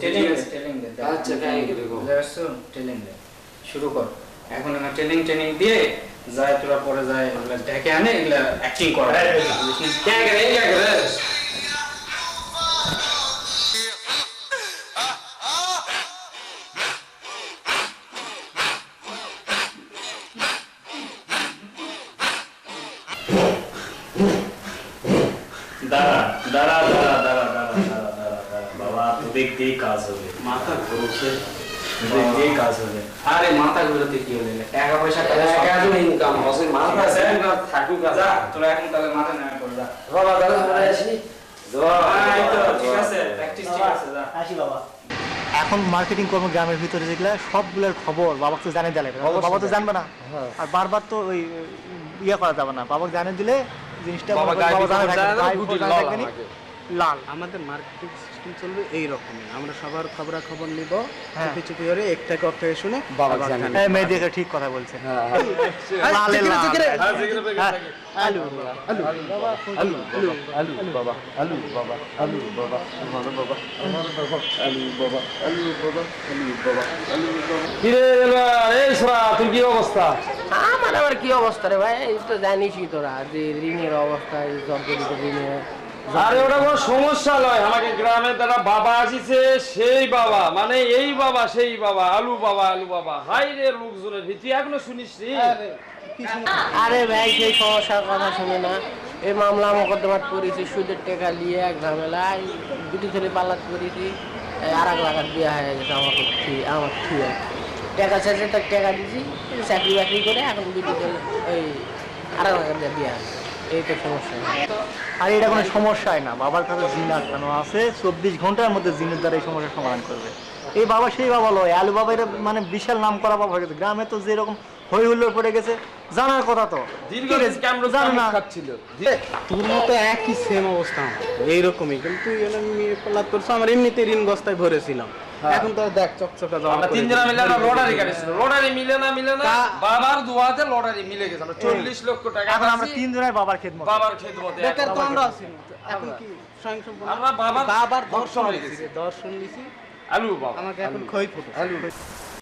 training দে আচ্ছা তাই দেখো বুঝছো ট্রেনিং দে শুরু কর এখন না ট্রেনিং দিয়ে যায় তোরা পরে যায় এগুলা দেখে আনে এগুলা অ্যাক্টিং করে क्या करे দাঁড়া দাঁড়া দাঁড়া দাঁড়া দাঁড়া দাঁড়া দাঁড়া দাঁড়া বাবা তো দেখতেই কাজ হবে माथा घुरोছে দেখতেই কাজ হবে আরে মাথা ঘুরোতে কি হলো টাকা পয়সা কাজ টাকা তো ইনকাম আছে মাথা সেন্ট থাকুক যা তোরা এখন তাহলে মাথা না করে যা বাবা দাদা পরে আসি এই তো ঠিক আছে প্র্যাকটিস ঠিক আছে যা আসি বাবা এখন মার্কেটিং করবো গ্রামের ভিতরে যেগুলো সবগুলোর খবর বাবাকে তো জানিয়ে দিলে বাবা তো জানবে না আর বারবার তো ওই ইয়ে করা যাবে না বাবাকে জানিয়ে দিলে জিনিসটা বাবা জানে লাল আমাদের মার্কেটিং সিস্টেম চলবে এই রকমই আমরা সবার খবরাখবর নিব চুপি চুপি করে একটা কথা শুনে বাবা জানাবে মেয়ে দেখে ঠিক কথা বলছে লালে লাল আলু আলু বাবা আলু আলু বাবা আলু বাবা আলু বাবা আমার বাবা আমার বাবা আলু বাবা আলু বাবা আলু বাবা আলু বাবা কিরে এই সোরা তুই কি অবস্থা আমার আবার কি অবস্থা রে ভাই এই তো জানিসই তোরা যে ঋণের অবস্থা এই জর্জরিত ঋণের আরে ওটা কোনো সমস্যা নয় আমাকে গ্রামে তারা বাবা আসিছে সেই বাবা মানে এই বাবা সেই বাবা আলু বাবা হাই রে লোকজনের তুই এখনো শুনিস নি আরে ভাই সেই সমস্যার কথা শুনে না এই মামলা মোকদ্দমাত করেছি সুদের টাকা নিয়ে এক ঝামেলায় দুটি ছেলে পাল্লাত করেছি আর এক লাখ বিয়ে হয়ে গেছে আমাকে আমার ঠিক টাকা শেষে তার টাকা দিয়েছি চাকরি বাকরি করে এখন দুটি ছেলে ওই আর এক লাখ বিয়ে হয় এই তো সমস্যা আর এটা কোনো সমস্যাই না বাবার কাছে জিন আটকানো আছে 24 ঘন্টার মধ্যে জিনের দ্বারা এই সমস্যার সমাধান করবে এই বাবা সেই বাবা লয় আলু বাবা এটা মানে বিশাল নাম করা বাবা হয়ে গেছে গ্রামে তো যেরকম হই হুল্লোড় পড়ে গেছে জানার কথা তো জানো না খাচ্ছিল তোর মতো একই সেম অবস্থা আমার এইরকমই কিন্তু মেয়ে পাল্লাত করছো আমার এমনিতে ঋণগ্রস্তায় ভরেছিলাম এখন তো দেখ চকচকা যাওয়া আমরা তিনজনা মিলে আমরা লটারি কাটিছিল লটারি মিলে না বাবার দুয়াতে লটারি মিলে গেছে আমরা 40 লক্ষ টাকা এখন আমরা তিনজনের বাবার খেদমত বাবার খেদমতে বেকার তো আমরা আছি এখন কি স্বয়ংসম্পূর্ণ আমরা বাবার বাবার দর্শন দর্শন হয়ে গেছি দর্শন নিছি আলু বাবা আমাকে এখন ক্ষয় ফুটো